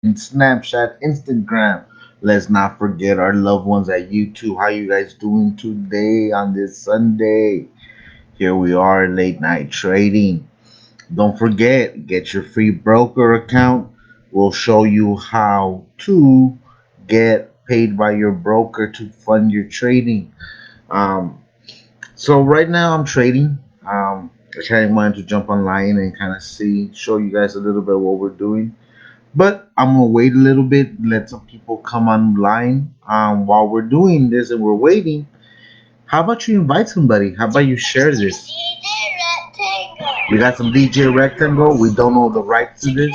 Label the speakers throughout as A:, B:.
A: Snapchat, Instagram. Let's not forget our loved ones at YouTube. How you guys doing today on this Sunday? Here we are, late night trading. Don't forget, get your free broker account. We'll show you how to get paid by your broker to fund your trading. Um, so right now I'm trading. I kind of wanted to jump online and kind of show you guys a little bit what we're doing. But I'm gonna wait a little bit, let some people come online. While we're doing this and we're waiting, how about you invite somebody? How about you share this? We got some DJ Rectangle. We don't know the rights to this.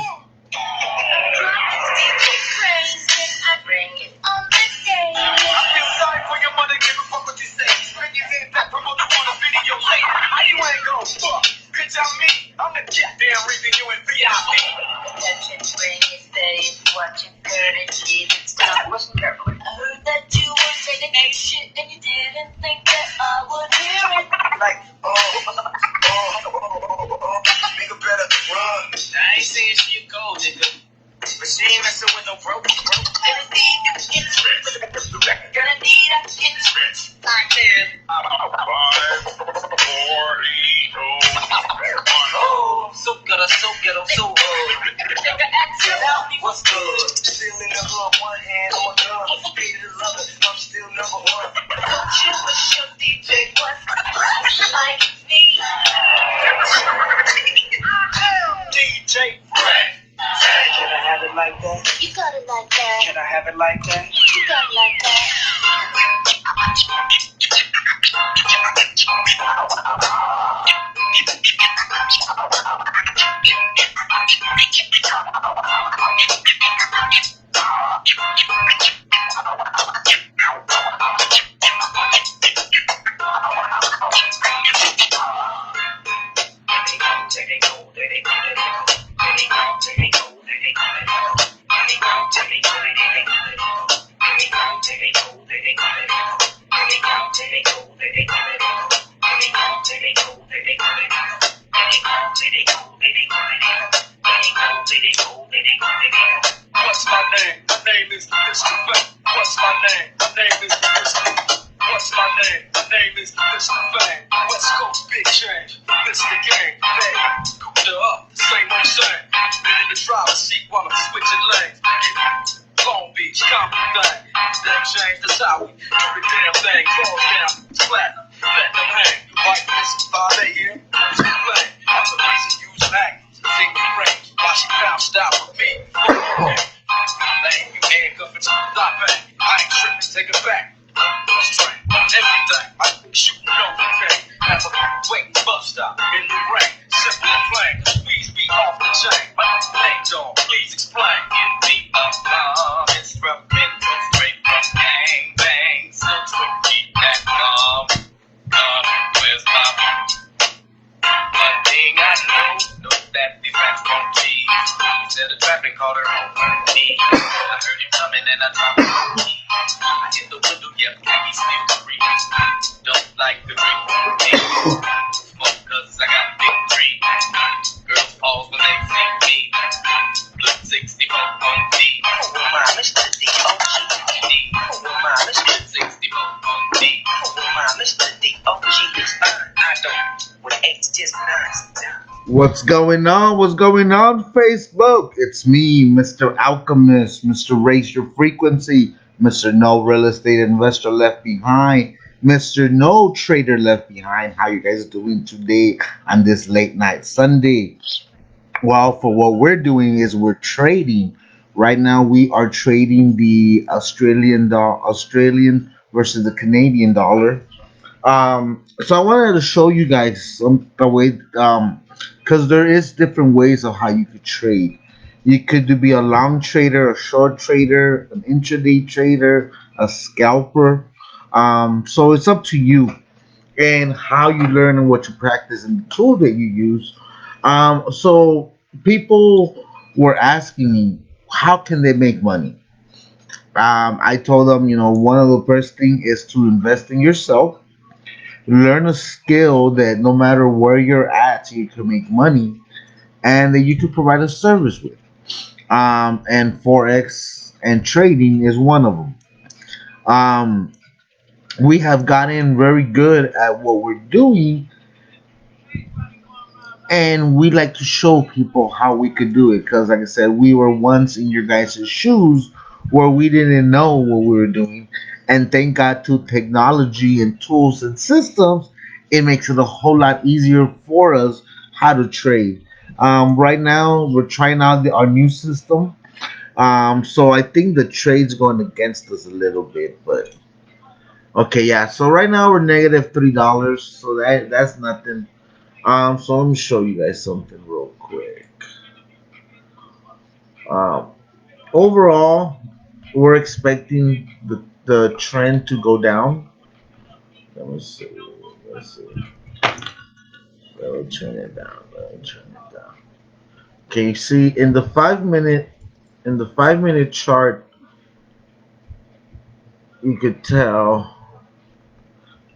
A: What's going on? What's going on, Facebook? It's me, Mr. Alchemist, Mr. Raise Your Frequency, Mr. No Real Estate Investor Left Behind, Mr. No Trader Left Behind. How you guys doing today on this late night Sunday? Well, for what we're doing is we're trading. Right now, we are trading the Australian versus the Canadian dollar. So I wanted to show you guys some the way, because there is different ways of how you could trade. You could be a long trader, a short trader, an intraday trader, a scalper. So it's up to you and how you learn and what you practice and the tool that you use. So people were asking me, how can they make money? I told them, one of the first thing is to invest in yourself, learn a skill that no matter where you're at, you can make money and that you can provide a service with. And Forex and trading is one of them. Um, we have gotten very good at what we're doing, and we like to show people how we could do it. Because, like I said, we were once in your guys' shoes where we didn't know what we were doing, and thank God to technology and tools and systems, it makes it a whole lot easier for us how to trade. Right now, we're trying out our new system. So I think the trade's going against us a little bit, but okay, yeah. So right now we're negative $3, so that's nothing. So let me show you guys something real quick. Um, Overall, we're expecting the trend to go down. Let me see. Let's see. Let me turn it down. Let me turn it down. Can you see in the 5 minute chart? You could tell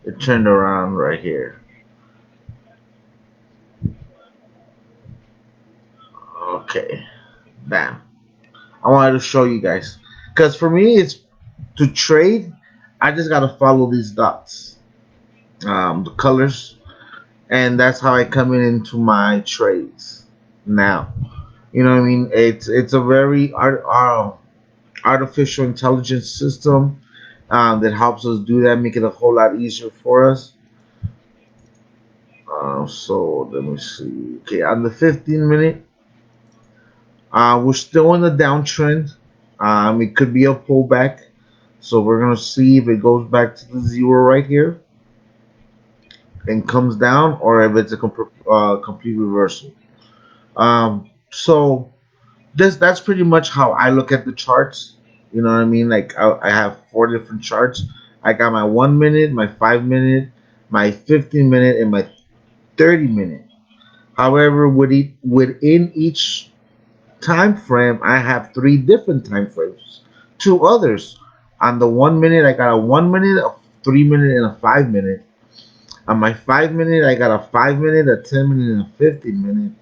A: it turned around right here. Okay, bam. I wanted to show you guys because for me, it's to trade. I just gotta follow these dots, the colors, and that's how I come in into my trades. Now, you know what I mean. It's a very artificial intelligence system that helps us do that, make it a whole lot easier for us. So let me see. Okay, on the 15 minute, we're still in the downtrend. It could be a pullback. So we're gonna see if it goes back to the zero right here and comes down, or if it's a complete reversal. So that's pretty much how I look at the charts. You know what I mean? Like I have four different charts. I got my 1 minute, my 5 minute, my 15 minute, and my 30 minute. However, within each time frame, I have three different time frames. Two others. On the 1 minute, I got a 1 minute, a 3 minute, and a 5 minute. On my 5 minute, I got a 5 minute, a 10 minute, and a 15 minute.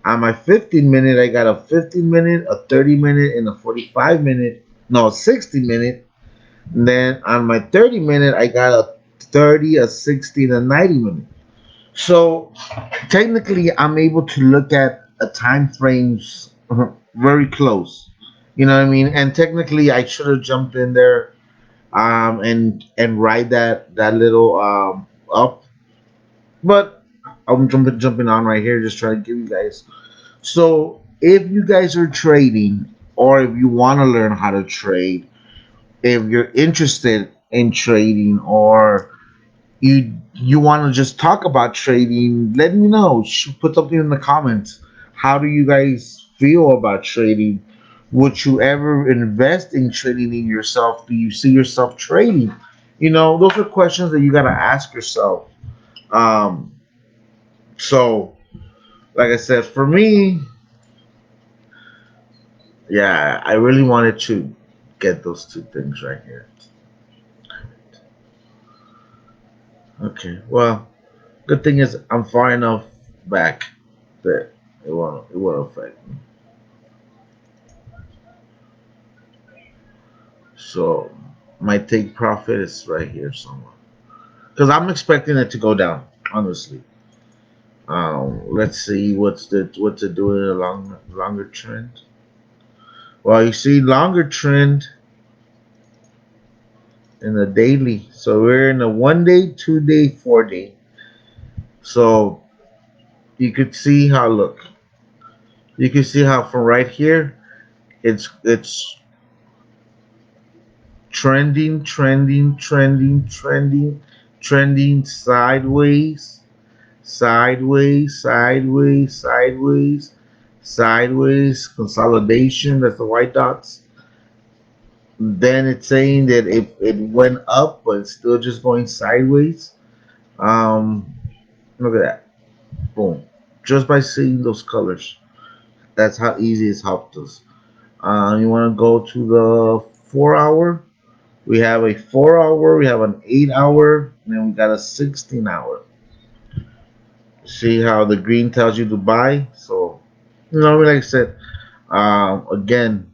A: On my 15 minute, I got a 15 minute, a 30 minute, and a 45 minute. No, a 60 minute. And then on my 30 minute, I got a 30, a 60, and a 90 minute. So technically, I'm able to look at a time frames very close. You know what I mean? And technically, I should have jumped in there and ride that little up, but I'm jumping on right here, just trying to give you guys. So if you guys are trading, or if you want to learn how to trade, if you're interested in trading, or you want to just talk about trading, let me know. Put something in the comments. How do you guys feel about trading? Would you ever invest in trading in yourself? Do you see yourself trading? Those are questions that you got to ask yourself. Um, so, like I said, for me, yeah, I really wanted to get those two things right here. Okay, well, good thing is I'm far enough back that it won't affect me. So my take profit is right here somewhere because I'm expecting it to go down. Honestly, let's see what's it doing along longer trend. Well, you see longer trend in the daily. So we're in a 1 day, 2 day, 4 day. So you could see how look. You can see how from right here it's trending, trending, trending, trending, trending sideways, sideways, sideways, sideways, sideways, consolidation. That's the white dots. Then it's saying that it went up, but it's still just going sideways. Um, Look at that. Boom. Just by seeing those colors. That's how easy it's helped us. You want to go to the 4 hour. We have a 4 hour, we have an 8 hour, and then we got a 16 hour. See how the green tells you to buy? So, like I said, Again,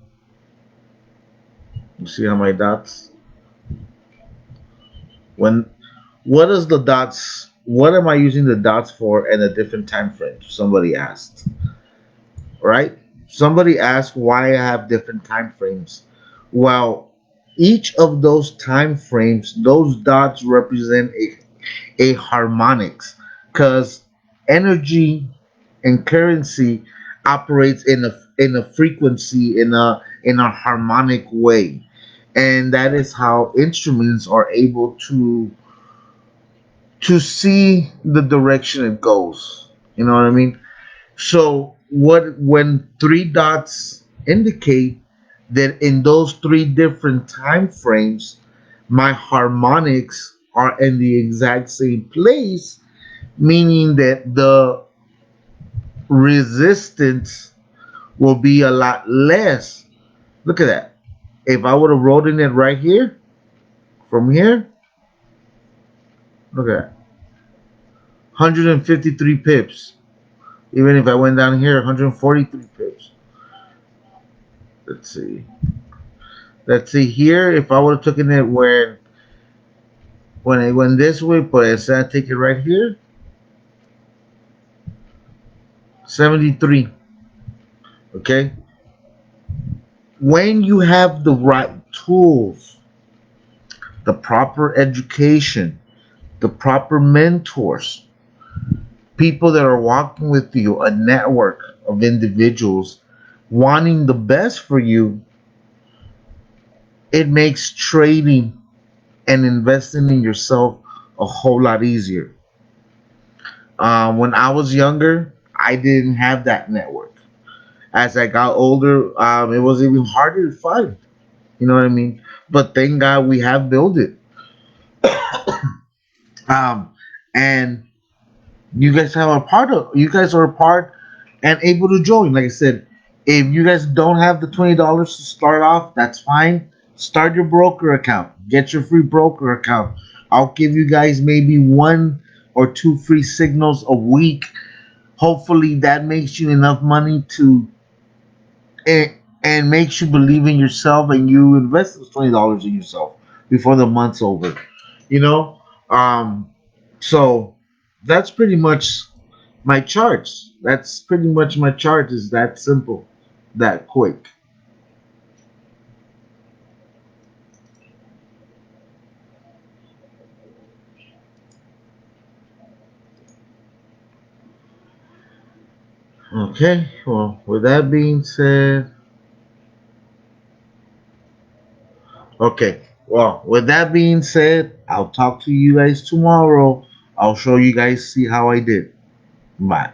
A: you see how my dots. When what is the dots? What am I using the dots for in a different time frame? Somebody asked, right? Somebody asked why I have different time frames. Well, each of those time frames, those dots represent a harmonics, because energy and currency operates in a frequency, in a harmonic way, and that is how instruments are able to see the direction it goes. You know what I mean? So what when three dots indicate that in those three different time frames my harmonics are in the exact same place, meaning that the resistance will be a lot less. Look at that. If I would have rolled in it right here, from here, look at that. 153 pips. Even if I went down here, 143 pips. Let's see. Let's see here. If I would have taken it when it went this way, but instead I take it right here, 73. Okay. When you have the right tools, the proper education, the proper mentors, people that are walking with you, a network of individuals wanting the best for you, it makes trading and investing in yourself a whole lot easier. When I was younger, I didn't have that network. As I got older, it was even harder to find. You know what I mean? But thank God we have built it. Um, and you guys are a part and able to join. Like I said, if you guys don't have the $20 to start off, that's fine. Start your broker account. Get your free broker account. I'll give you guys maybe one or two free signals a week. Hopefully that makes you enough money to and makes you believe in yourself, and you invest those $20 in yourself before the month's over. You know? So that's pretty much my charts. That's pretty much my chart, is that simple, that quick. Okay, well, with that being said, okay, well, with that being said, I'll talk to you guys tomorrow. I'll show you guys see how I did. Bye.